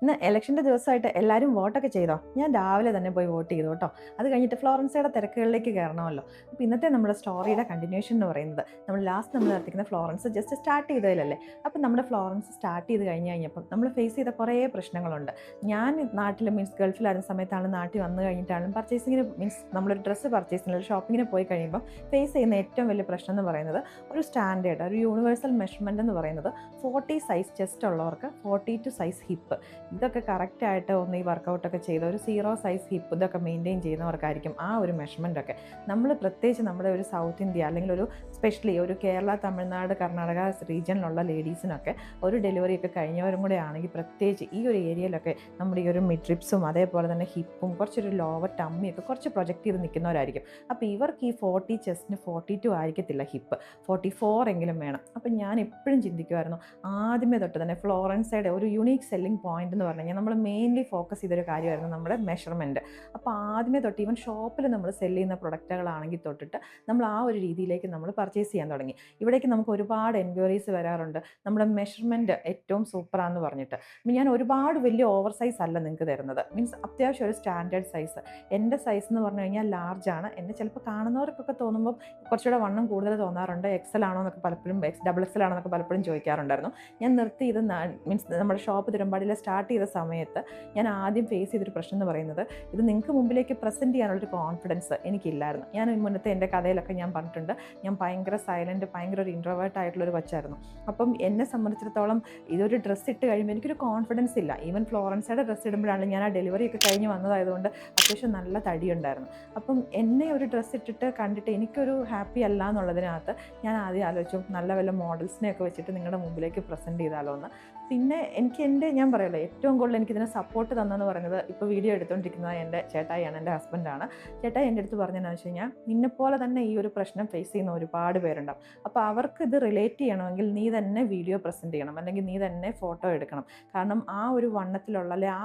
ഇന്ന് ഇലക്ഷൻ്റെ ദിവസമായിട്ട് എല്ലാവരും വോട്ടൊക്കെ ചെയ്തോ? ഞാൻ രാവിലെ തന്നെ പോയി വോട്ട് ചെയ്തു കേട്ടോ. അത് കഴിഞ്ഞിട്ട് ഫ്ലോറൻസയുടെ തിരക്കുകളിലേക്ക് കയറണമല്ലോ. അപ്പോൾ ഇന്നത്തെ നമ്മുടെ സ്റ്റോറിയുടെ കണ്ടിന്യൂഷൻ എന്ന് പറയുന്നത് നമ്മൾ നിർത്തിക്കുന്ന ഫ്ലോറൻസ് ജസ്റ്റ് സ്റ്റാർട്ട് ചെയ്തതിലല്ലേ. അപ്പോൾ നമ്മുടെ ഫ്ലോറൻസ് സ്റ്റാർട്ട് ചെയ്ത് കഴിഞ്ഞപ്പം നമ്മൾ ഫേസ് ചെയ്ത കുറേ പ്രശ്നങ്ങളുണ്ട്. ഞാൻ നാട്ടിൽ ഗൾഫിലായിരുന്ന സമയത്താണ് നാട്ടിൽ വന്നു കഴിഞ്ഞിട്ടാണ് പർച്ചേസിങ്ങിന് നമ്മളൊരു ഡ്രസ്സ് പർച്ചേസിന് ഒരു ഷോപ്പിങ്ങിന് പോയി കഴിയുമ്പോൾ ഫേസ് ചെയ്യുന്ന ഏറ്റവും വലിയ പ്രശ്നം എന്ന് പറയുന്നത് ഒരു സ്റ്റാൻഡേർഡ് ഒരു യൂണിവേഴ്സൽ മെഷർമെൻ്റ് എന്ന് പറയുന്നത് 40 സൈസ് ചെസ്റ്റ് ഉള്ളവർക്ക് 42 സൈസ് ഹിപ്പ്. ഇതൊക്കെ കറക്റ്റായിട്ട് ഒന്ന് ഈ വർക്കൗട്ടൊക്കെ ചെയ്ത് ഒരു 0 സൈസ് ഹിപ്പ് ഇതൊക്കെ മെയിൻറ്റെയിൻ ചെയ്യുന്നവർക്കായിരിക്കും ആ ഒരു മെഷർമെൻറ്റൊക്കെ. നമ്മൾ പ്രത്യേകിച്ച് നമ്മുടെ ഒരു സൗത്ത് ഇന്ത്യ അല്ലെങ്കിൽ ഒരു സ്പെഷ്യലി ഒരു കേരള, തമിഴ്നാട്, കർണാടക റീജിയനിലുള്ള ലേഡീസിനൊക്കെ ഒരു ഡെലിവറിയൊക്കെ കഴിഞ്ഞവരും കൂടെ ആണെങ്കിൽ പ്രത്യേകിച്ച് ഈ ഒരു ഏരിയയിലൊക്കെ നമ്മുടെ ഈ ഒരു മിഡ്രിപ്സും അതേപോലെ തന്നെ ഹിപ്പും കുറച്ചൊരു ലോവർ ടമ്മിയൊക്കെ കുറച്ച് പ്രൊജക്റ്റ് ചെയ്ത് നിൽക്കുന്നവരായിരിക്കും. അപ്പോൾ ഇവർക്ക് ഈ 40 ചെസ്റ്റിന് 42 ആയിരിക്കത്തില്ല ഹിപ്പ്, 44 എങ്കിലും വേണം. അപ്പം ഞാൻ എപ്പോഴും ചിന്തിക്കുമായിരുന്നു ആദ്യമേ തൊട്ട് തന്നെ ഫ്ലോറൻസയുടെ ഒരു യുണീക്ക് സെല്ലിംഗ് പോയിന്റ് എന്ന് പറഞ്ഞു കഴിഞ്ഞാൽ നമ്മൾ മെയിൻലി ഫോക്കസ് ചെയ്തൊരു കാര്യമായിരുന്നു നമ്മുടെ മെഷർമെൻറ്റ്. അപ്പോൾ ആദ്യമേ തൊട്ട് ഈവൻ ഷോപ്പിൽ നമ്മൾ സെല്ല് ചെയ്യുന്ന പ്രൊഡക്റ്റുകളാണെങ്കിൽ തൊട്ടിട്ട് നമ്മൾ ആ ഒരു രീതിയിലേക്ക് നമ്മൾ പർച്ചേസ് ചെയ്യാൻ തുടങ്ങി. ഇവിടേക്ക് നമുക്ക് ഒരുപാട് എൻക്വയറീസ് വരാറുണ്ട്, നമ്മുടെ മെഷർമെൻറ്റ് ഏറ്റവും സൂപ്പറാന്ന് പറഞ്ഞിട്ട്. ഞാൻ ഒരുപാട് വലിയ ഓവർ സൈസ് അല്ല നിങ്ങൾക്ക് തരുന്നത്, അത്യാവശ്യം ഒരു സ്റ്റാൻഡേർഡ് സൈസ്. എൻ്റെ സൈസ് എന്ന് പറഞ്ഞു കഴിഞ്ഞാൽ ലാർജാണ്. എന്നെ ചിലപ്പോൾ കാണുന്നവർക്കൊക്കെ തോന്നുമ്പോൾ കുറച്ചുകൂടെ വണ്ണം കൂടുതൽ തോന്നാറുണ്ട്. എക്സൽ ആണോ എന്നൊക്കെ പലപ്പോഴും ഡബിൾ എക്സൽ ആണോ എന്നൊക്കെ പലപ്പോഴും ചോദിക്കാറുണ്ടായിരുന്നു. ഞാൻ നിർത്തി ഇത് നമ്മുടെ ഷോപ്പ് തിരുമ്പാടിയിൽ സ്റ്റാർട്ട് ചെയ്ത സമയത്ത് ഞാൻ ആദ്യം ഫേസ് ചെയ്തൊരു പ്രശ്നം എന്ന് പറയുന്നത് ഇത് നിങ്ങൾക്ക് മുമ്പിലേക്ക് പ്രസൻറ്റ് ചെയ്യാനുള്ളൊരു കോൺഫിഡൻസ് എനിക്കില്ലായിരുന്നു. ഞാൻ മുന്നത്തെ എൻ്റെ കഥയിലൊക്കെ ഞാൻ പറഞ്ഞിട്ടുണ്ട്, ഞാൻ ഭയങ്കര സൈലൻറ്റ്, ഭയങ്കര ഒരു ഇൻട്രോവേർട്ട് ആയിട്ടുള്ളൊരു കൊച്ചായിരുന്നു. അപ്പം എന്നെ സംബന്ധിച്ചിടത്തോളം ഇതൊരു ഡ്രസ്സ് ഇട്ട് കഴിയുമ്പോൾ എനിക്കൊരു കോൺഫിഡൻസ് ഇല്ല. ഈവൻ ഫ്ലോറൻസയുടെ ഡ്രസ്സ് ഇടുമ്പോഴാണ് ഞാൻ ആ ഡെലിവറി ഒക്കെ കഴിഞ്ഞ് വന്നതായതുകൊണ്ട് അത്യാവശ്യം നല്ല തടിയുണ്ടായിരുന്നു. അപ്പം എന്നെ ഒരു ഡ്രസ്സ് ഇട്ടിട്ട് കണ്ടിട്ട് എനിക്കൊരു ഹാപ്പി അല്ല എന്നുള്ളതിനകത്ത് ഞാൻ ആദ്യം ആലോചിച്ചു നല്ല വല്ല മോഡൽസിനെയൊക്കെ വെച്ചിട്ട് നിങ്ങളുടെ മുമ്പിലേക്ക് പ്രസൻറ്റ് ചെയ്താലോ എന്ന്. പിന്നെ ഞാൻ പറയല്ലോ ഏറ്റവും കൂടുതൽ എനിക്കിതിനെ സപ്പോർട്ട് തന്നെന്ന് പറയുന്നത് ഇപ്പോൾ വീഡിയോ എടുത്തുകൊണ്ടിരിക്കുന്നത് എൻ്റെ ചേട്ടായിയാണ്, എൻ്റെ ഹസ്ബൻഡാണ്. ചേട്ടായി എൻ്റെ അടുത്ത് പറഞ്ഞതെന്ന് വെച്ച് കഴിഞ്ഞാൽ നിന്നെപ്പോലെ തന്നെ ഈ ഒരു പ്രശ്നം ഫേസ് ചെയ്യുന്ന ഒരുപാട് പേരുണ്ടാവും. അപ്പോൾ അവർക്ക് ഇത് റിലേറ്റ് ചെയ്യണമെങ്കിൽ നീ തന്നെ വീഡിയോ പ്രസൻറ്റ് ചെയ്യണം, അല്ലെങ്കിൽ നീ തന്നെ ഫോട്ടോ എടുക്കണം. കാരണം ആ ഒരു വണ്ണത്തിലുള്ള അല്ലെ ആ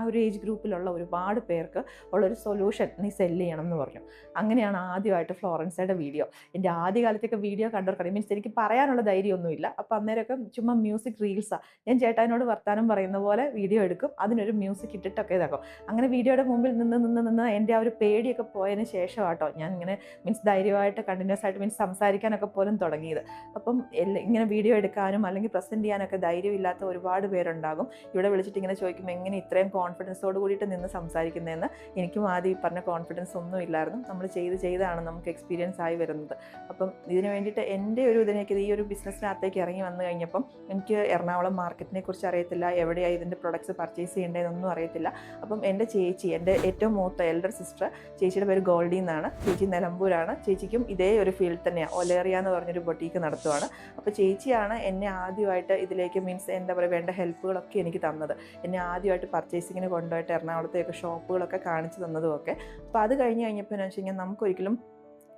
ഒരു ഏജ് ഗ്രൂപ്പിലുള്ള ഒരുപാട് പേർക്ക് ഉള്ളൊരു സൊല്യൂഷൻ നീ സെല്ല് ചെയ്യണം എന്ന് പറഞ്ഞു. അങ്ങനെയാണ് ആദ്യമായിട്ട് ഫ്ലോറൻസയുടെ വീഡിയോ. എൻ്റെ ആദ്യകാലത്തൊക്കെ വീഡിയോ കണ്ടവർക്ക് എനിക്ക് പറയാനുള്ള ധൈര്യമൊന്നുമില്ല. അപ്പോൾ അന്നേരമൊക്കെ ചുമ്മാ മ്യൂസിക് റീൽസാണ്, ഞാൻ ചേട്ടായിനോട് വർത്താനം പറയുന്ന പോലെ വീഡിയോ എടുക്കും, അതിനൊരു മ്യൂസിക് ഇട്ടിട്ടൊക്കെ ഇതാക്കും. അങ്ങനെ വീഡിയോയുടെ മുമ്പിൽ നിന്ന് എൻ്റെ ആ ഒരു പേടിയൊക്കെ പോയതിന് ശേഷം കേട്ടോ ഞാൻ ഇങ്ങനെ ധൈര്യമായിട്ട് കണ്ടിന്യൂസ് ആയിട്ട് സംസാരിക്കാനൊക്കെ പോലും തുടങ്ങിയത്. അപ്പം ഇങ്ങനെ വീഡിയോ എടുക്കാനും അല്ലെങ്കിൽ പ്രസൻറ്റ് ചെയ്യാനൊക്കെ ധൈര്യമില്ലാത്ത ഒരുപാട് പേരുണ്ടാകും. ഇവിടെ വിളിച്ചിട്ട് ഇങ്ങനെ ചോദിക്കും എങ്ങനെ ഇത്രയും കോൺഫിഡൻസോട് കൂടിയിട്ട് നിന്ന് സംസാരിക്കുന്നതെന്ന്. എനിക്കും ആദ്യം ഈ പറഞ്ഞ കോൺഫിഡൻസ് ഒന്നും ഇല്ലായിരുന്നു. നമ്മൾ ചെയ്താണ് നമുക്ക് എക്സ്പീരിയൻസ് ആയി വരുന്നത്. അപ്പം ഇതിന് വേണ്ടിയിട്ട് എൻ്റെ ഒരു ഈ ഒരു ബിസിനസ്സിനകത്തേക്ക് ഇറങ്ങി വന്നു കഴിഞ്ഞപ്പം എനിക്ക് എറണാകുളം മാർക്കറ്റിനെ കുറിച്ച് അറിയത്തില്ല, എവിടെയാണ് ഇതിൻ്റെ പ്രൊഡക്ട്സ് പർച്ചേസ് ചെയ്യേണ്ടതെന്നൊന്നും അറിയത്തില്ല. അപ്പം എൻ്റെ ചേച്ചി, എൻ്റെ ഏറ്റവും മൂത്ത എൽഡർ സിസ്റ്റർ, ചേച്ചിയുടെ പേര് ഗോൾഡി എന്നാണ്, ചേച്ചി നിലമ്പൂരാണ്. ചേച്ചിക്കും ഇതേ ഒരു ഫീൽഡ് തന്നെയാണ്, ഒലേറിയ എന്ന് പറഞ്ഞൊരു ബൊട്ടീക്ക് നടത്തുവാണ്. അപ്പോൾ ചേച്ചിയാണ് എന്നെ ആദ്യമായിട്ട് ഇതിലേക്ക് എന്താ പറയുക വേണ്ട ഹെൽപ്പുകളൊക്കെ എനിക്ക് തന്നത്. എന്നെ ആദ്യമായിട്ട് പർച്ചേസിങ്ങിന് കൊണ്ടുപോയിട്ട് എറണാകുളത്തെയൊക്കെ ഷോപ്പുകളൊക്കെ കാണിച്ചു തന്നതും ഒക്കെ. അപ്പോൾ അത് കഴിഞ്ഞപ്പോൾ എന്ന് വെച്ച് കഴിഞ്ഞാൽ നമുക്കൊരിക്കലും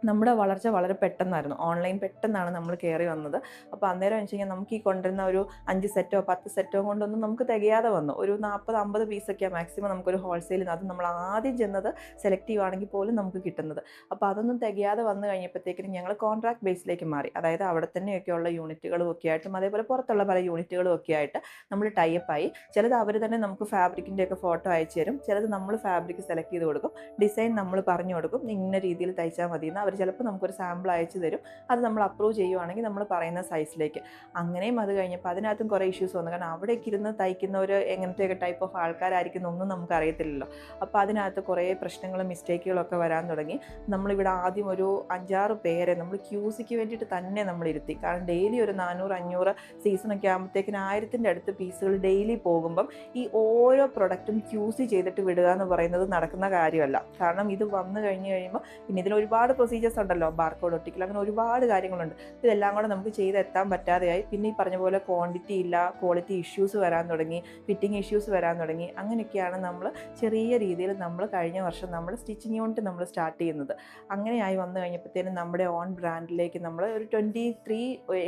നമ്മുടെ വളർച്ച വളരെ പെട്ടെന്നായിരുന്നു. ഓൺലൈൻ പെട്ടെന്നാണ് നമ്മൾ കയറി വന്നത്. അപ്പോൾ അന്നേരം വെച്ച് കഴിഞ്ഞാൽ നമുക്ക് ഈ കൊണ്ടുവരുന്ന ഒരു 5 സെറ്റോ 10 സെറ്റോ കൊണ്ടൊന്നും നമുക്ക് തികയാതെ വന്നു. ഒരു 40-50 പീസൊക്കെയാണ് മാക്സിമം നമുക്കൊരു ഹോൾസെയിൽ, അത് നമ്മൾ ആദ്യം ചെന്നത് സെലക്റ്റീവ് ആണെങ്കിൽ പോലും നമുക്ക് കിട്ടുന്നത്. അപ്പോൾ അതൊന്നും തികയാതെ വന്നു കഴിഞ്ഞപ്പോഴത്തേക്കിനും ഞങ്ങൾ കോൺട്രാക്ട് ബേസിലേക്ക് മാറി. അതായത് അവിടെ തന്നെയൊക്കെയുള്ള യൂണിറ്റുകളും ഒക്കെ ആയിട്ടും അതേപോലെ പുറത്തുള്ള പല യൂണിറ്റുകളും ഒക്കെ ആയിട്ട് നമ്മൾ ടൈപ്പായി. ചിലത് അവർ തന്നെ നമുക്ക് ഫാബ്രിക്കിൻ്റെ ഒക്കെ ഫോട്ടോ അയച്ചു തരും, ചിലത് നമ്മൾ ഫാബ്രിക് സെലക്ട് ചെയ്ത് കൊടുക്കും, ഡിസൈൻ നമ്മൾ പറഞ്ഞു കൊടുക്കും, ഇന്ന രീതിയിൽ തയ്ച്ചാൽ മതി എന്ന്. അവർ ചിലപ്പോൾ നമുക്കൊരു സാമ്പിൾ അയച്ചു തരും, അത് നമ്മൾ അപ്രൂവ് ചെയ്യുവാണെങ്കിൽ നമ്മൾ പറയുന്ന സൈസിലേക്ക്. അങ്ങനെയും അത് കഴിഞ്ഞപ്പോൾ അതിനകത്തും കുറേ ഇഷ്യൂസ് വന്നു. കാരണം അവിടേക്ക് ഇരുന്ന് തയ്ക്കുന്നവർ എങ്ങനത്തെയൊക്കെ ടൈപ്പ് ഓഫ് ആൾക്കാരായിരിക്കും ഒന്നും നമുക്ക് അറിയത്തില്ലല്ലോ. അപ്പോൾ അതിനകത്ത് കുറേ പ്രശ്നങ്ങളും മിസ്റ്റേക്കുകളൊക്കെ വരാൻ തുടങ്ങി. നമ്മളിവിടെ ആദ്യം ഒരു 5-6 പേരെ നമ്മൾ ക്യൂസിക്ക് വേണ്ടിയിട്ട് തന്നെ നമ്മൾ ഇരുത്തി. കാരണം ഡെയിലി ഒരു 400-500 സീസണൊക്കെ ആകുമ്പോഴത്തേക്കിന് 1000-ൻ്റെ അടുത്ത് പീസുകൾ ഡെയിലി പോകുമ്പം ഈ ഓരോ പ്രൊഡക്റ്റും ക്യൂസി ചെയ്തിട്ട് വിടുക എന്ന് പറയുന്നത് നടക്കുന്ന കാര്യമല്ല. കാരണം ഇത് വന്നു കഴിയുമ്പോൾ പിന്നെ ഇതിന് ഒരുപാട് പ്രൊസീജിയേഴ്സ് ഉണ്ടല്ലോ, ബാർകോഡ് ഒട്ടിക്കൽ, അങ്ങനെ ഒരുപാട് കാര്യങ്ങളുണ്ട്. ഇതെല്ലാം കൂടെ നമുക്ക് ചെയ്തെത്താൻ പറ്റാതെയായി. പിന്നെ ഈ പറഞ്ഞ പോലെ ക്വാണ്ടിറ്റി ഇല്ല, ക്വാളിറ്റി ഇഷ്യൂസ് വരാൻ തുടങ്ങി, ഫിറ്റിംഗ് ഇഷ്യൂസ് വരാൻ തുടങ്ങി. അങ്ങനെയൊക്കെയാണ് നമ്മൾ ചെറിയ രീതിയിൽ നമ്മൾ കഴിഞ്ഞ വർഷം നമ്മുടെ സ്റ്റിച്ചിങ് യൂണിറ്റ് നമ്മൾ സ്റ്റാർട്ട് ചെയ്യുന്നത്. അങ്ങനെയായി വന്നു കഴിഞ്ഞപ്പോഴത്തേനും നമ്മുടെ ഓൺ ബ്രാൻഡിലേക്ക് നമ്മൾ ഒരു 23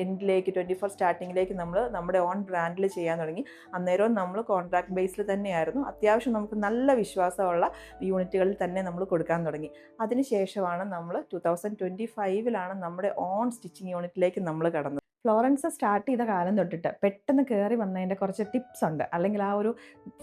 എൻഡിലേക്ക് 24 സ്റ്റാർട്ടിങ്ങിലേക്ക് നമ്മൾ നമ്മുടെ ഓൺ ബ്രാൻഡിൽ ചെയ്യാൻ തുടങ്ങി. അന്നേരവും നമ്മൾ കോൺട്രാക്ട് ബേസിൽ തന്നെയായിരുന്നു. അത്യാവശ്യം നമുക്ക് നല്ല വിശ്വാസമുള്ള യൂണിറ്റുകളിൽ തന്നെ നമ്മൾ കൊടുക്കാൻ തുടങ്ങി. അതിനുശേഷമാണ് നമ്മൾ 2025 നമ്മുടെ ഓൺ സ്റ്റിച്ചിങ് യൂണിറ്റിലേക്ക് നമ്മൾ കടന്നത്. ഫ്ലോറൻസ് സ്റ്റാർട്ട് ചെയ്ത കാലം തൊട്ടിട്ട് പെട്ടെന്ന് കയറി വന്നതിൻ്റെ കുറച്ച് ടിപ്സ് ഉണ്ട്, അല്ലെങ്കിൽ ആ ഒരു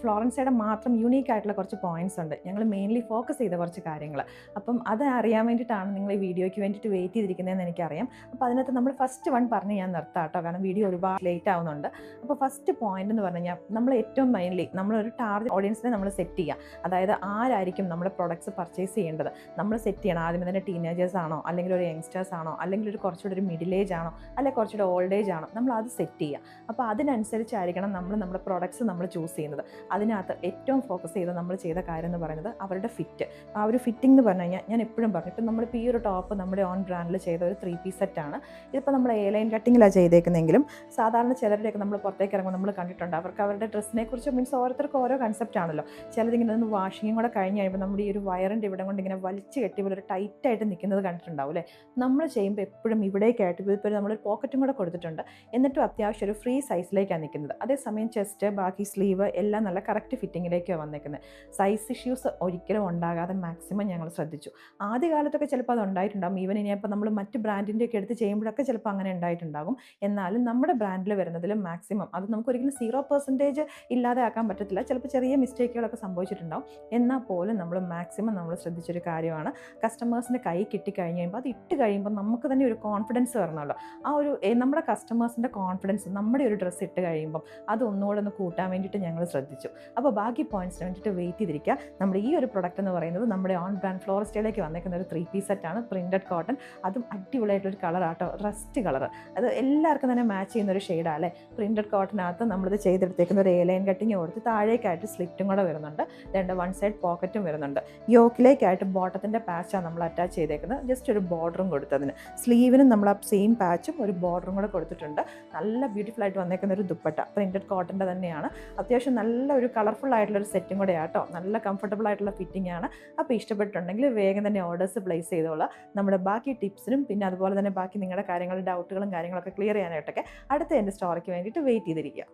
ഫ്ലോറൻസയുടെ മാത്രം യൂണീക്ക് ആയിട്ടുള്ള കുറച്ച് പോയിന്റ്സ് ഉണ്ട്. ഞങ്ങൾ മെയിൻലി ഫോക്കസ് ചെയ്ത കുറച്ച് കാര്യങ്ങൾ. അപ്പം അത് അറിയാൻ വേണ്ടിയിട്ടാണ് നിങ്ങൾ ഈ വീഡിയോയ്ക്ക് വേണ്ടിയിട്ട് വെയിറ്റ് ചെയ്തിരിക്കുന്നതെന്ന് എനിക്കറിയാം. അപ്പോൾ അതിനകത്ത് നമ്മൾ ഫസ്റ്റ് വൺ പറഞ്ഞ് ഞാൻ നിർത്താം കേട്ടോ, കാരണം വീഡിയോ ഒരുപാട് ലേറ്റ് ആവുന്നുണ്ട്. അപ്പോൾ ഫസ്റ്റ് പോയിന്റ് എന്ന് പറഞ്ഞു കഴിഞ്ഞാൽ നമ്മൾ ഏറ്റവും മെയിൻലി നമ്മളൊരു ടാർഗറ്റ് ഓഡിയൻസിനെ നമ്മൾ സെറ്റ് ചെയ്യുക. അതായത് ആരായിരിക്കും നമ്മുടെ പ്രൊഡക്ട്സ് പർച്ചേസ് ചെയ്യേണ്ടത് നമ്മൾ സെറ്റ് ചെയ്യണം. ആദ്യമേ തന്നെ ടീനേജേഴ്സ് ആണോ, അല്ലെങ്കിൽ ഒരു യങ്സ്റ്റേഴ്സ് ആണോ, അല്ലെങ്കിൽ ഒരു കുറച്ചുകൂടി ഒരു മിഡിൽ ഏജ് ആണോ, അല്ലെങ്കിൽ കുറച്ചുകൂടി ഓൾഡ് ഏജ് ആണോ, നമ്മൾ അത് സെറ്റ് ചെയ്യുക. അപ്പോൾ അതിനനുസരിച്ചായിരിക്കണം നമ്മൾ നമ്മുടെ പ്രൊഡക്ട്സ് നമ്മൾ ചൂസ് ചെയ്യുന്നത്. അതിനകത്ത് ഏറ്റവും ഫോക്കസ് ചെയ്ത് നമ്മൾ ചെയ്ത കാര്യം എന്ന് പറയുന്നത് അവരുടെ ഫിറ്റ്. ആ ഒരു ഫിറ്റിംഗ് എന്ന് പറഞ്ഞു കഴിഞ്ഞാൽ ഞാൻ എപ്പോഴും പറഞ്ഞു, ഇപ്പം നമ്മളിപ്പോൾ ഈ ഒരു ടോപ്പ് നമ്മുടെ ഓൺ ബ്രാൻഡിൽ ചെയ്ത ഒരു 3-piece സെറ്റാണ്. ഇതിപ്പോൾ നമ്മൾ എ ലൈൻ കട്ടിങ്ങിലാണ് ചെയ്തേക്കുന്നതെങ്കിലും സാധാരണ ചിലരുടെയൊക്കെ നമ്മൾ പുറത്തേക്ക് ഇറങ്ങുമ്പോൾ നമ്മൾ കണ്ടിട്ടുണ്ട്, അവർക്ക് അവരുടെ ഡ്രസ്സിനെ കുറിച്ച് മീൻസ് ഓരോരുത്തർക്ക് ഓരോ കൺസെപ്റ്റ് ആണല്ലോ. ചിലതിങ്ങനെ ഒന്ന് വാഷിങ്ങും കൂടെ കഴിഞ്ഞ് കഴിയുമ്പോൾ നമ്മുടെ ഈ ഒരു വയറിൻ്റെ ഇവിടെ കൊണ്ട് ഇങ്ങനെ വലിച്ച് കെട്ടി പോലെ ഒരു ടൈറ്റായിട്ട് നിൽക്കുന്നത് കണ്ടിട്ടുണ്ടാവും അല്ലേ. നമ്മൾ ചെയ്യുമ്പോൾ എപ്പോഴും ഇവിടേക്കായിട്ട് ഇപ്പോൾ നമ്മളൊരു പോക്കറ്റും കൂടെ കൊടുത്തിട്ടുണ്ട്, എന്നിട്ടും അത്യാവശ്യം ഒരു ഫ്രീ സൈസിലേക്കാണ് നിൽക്കുന്നത്. അതേസമയം ചെസ്റ്റ്, ബാക്കി സ്ലീവ് എല്ലാം നല്ല കറക്റ്റ് ഫിറ്റിങ്ങിലേക്കാണ് വന്നേക്കുന്നത്. സൈസ് ഇഷ്യൂസ് ഒരിക്കലും ഉണ്ടാകാതെ മാക്സിമം ഞങ്ങൾ ശ്രദ്ധിച്ചു. ആദ്യ കാലത്തൊക്കെ ചിലപ്പോൾ അത് ഉണ്ടായിട്ടുണ്ടാകും. ഈവൻ ഇനിയിപ്പോൾ നമ്മൾ മറ്റ് ബ്രാൻഡിൻ്റെയൊക്കെ എടുത്ത് ചെയ്യുമ്പോഴൊക്കെ ചിലപ്പോൾ അങ്ങനെ ഉണ്ടായിട്ടുണ്ടാകും. എന്നാലും നമ്മുടെ ബ്രാൻഡിൽ വരുന്നതിൽ മാക്സിമം അത് നമുക്കൊരിക്കലും 0% ഇല്ലാതെ ആക്കാൻ പറ്റത്തില്ല. ചിലപ്പോൾ ചെറിയ മിസ്റ്റേക്കുകളൊക്കെ സംഭവിച്ചിട്ടുണ്ടാകും. എന്നാൽ പോലും നമ്മൾ മാക്സിമം നമ്മൾ ശ്രദ്ധിച്ചൊരു കാര്യമാണ്, കസ്റ്റമേഴ്സിൻ്റെ കൈ കിട്ടിക്കഴിഞ്ഞ് കഴിയുമ്പോൾ അത് ഇട്ട് കഴിയുമ്പോൾ നമുക്ക് തന്നെ ഒരു കോൺഫിഡൻസ് വരണമല്ലോ. ആ ഒരു നമ്മുടെ കസ്റ്റമേഴ്സിൻ്റെ കോൺഫിഡൻസ് നമ്മുടെ ഒരു ഡ്രസ്സ് ഇട്ട് കഴിയുമ്പം അത് ഒന്നുകൂടെ ഒന്ന് കൂട്ടാൻ വേണ്ടിയിട്ട് ഞങ്ങൾ ശ്രദ്ധിച്ചു. അപ്പോൾ ബാക്കി പോയിന്റ്സിന് വേണ്ടിയിട്ട് വെയിറ്റ് ചെയ്തിരിക്കുക. നമ്മുടെ ഈ ഒരു പ്രൊഡക്റ്റ് എന്ന് പറയുന്നത് നമ്മുടെ ഓൺ ബ്രാൻഡ് ഫ്ലോറിസ്റ്റയിലേക്ക് വന്നേക്കുന്ന ഒരു 3-piece സെറ്റാണ്, പ്രിൻറ്റഡ് കോട്ടൺ. അതും അടിപൊളിയായിട്ടൊരു കളറാട്ടോ, റസ്റ്റ് കളർ. അത് എല്ലാവർക്കും തന്നെ മാച്ച് ചെയ്യുന്ന ഒരു ഷെയ്ഡാണ് അല്ലേ. പ്രിൻറ്റഡ് കോട്ടനകത്ത് നമ്മളിത് ചെയ്തെടുത്തേക്കുന്ന ഒരു എ-ലൈൻ കട്ടിങ് കൊടുത്ത് താഴേക്കായിട്ട് സ്ലിറ്റും കൂടെ വരുന്നുണ്ട്. രണ്ട് വൺ സൈഡ് പോക്കറ്റും വരുന്നുണ്ട്. യോക്കിലേക്കായിട്ട് ബോട്ടത്തിൻ്റെ പാച്ചാണ് നമ്മൾ അറ്റാച്ച് ചെയ്തേക്കുന്നത്. ജസ്റ്റ് ഒരു ബോർഡറും കൊടുത്തതിന്. സ്ലീവിനും നമ്മൾ ആ സെയിം പാച്ചും ഒരു ബോർഡറും കൂടെ കൊടുത്തിട്ടുണ്ട്. നല്ല ബ്യൂട്ടിഫുൾ ആയിട്ട് വന്നേക്കുന്ന ഒരു ദുപ്പട്ട പ്രിൻറ്റഡ് കോട്ടൻ്റെ തന്നെയാണ്. അത്യാവശ്യം നല്ല ഒരു കളർഫുൾ ആയിട്ടുള്ളൊരു സെറ്റും കൂടെ ആട്ടോ. നല്ല കംഫർട്ടബിൾ ആയിട്ടുള്ള ഫിറ്റിംഗ് ആണ്. അപ്പോൾ ഇഷ്ടപ്പെട്ടിട്ടുണ്ടെങ്കിൽ വേഗം തന്നെ ഓർഡേഴ്സ് പ്ലേസ് ചെയ്തോളാം. നമ്മുടെ ബാക്കി ടിപ്സിനും പിന്നെ അതുപോലെ തന്നെ ബാക്കി നിങ്ങളുടെ കാര്യങ്ങൾ, ഡൗട്ടുകളും കാര്യങ്ങളൊക്കെ ക്ലിയർ ചെയ്യാനായിട്ടൊക്കെ അടുത്ത എൻ്റെ സ്റ്റോറിക്ക് വേണ്ടിയിട്ട് വെയിറ്റ് ചെയ്തിരിക്കുക.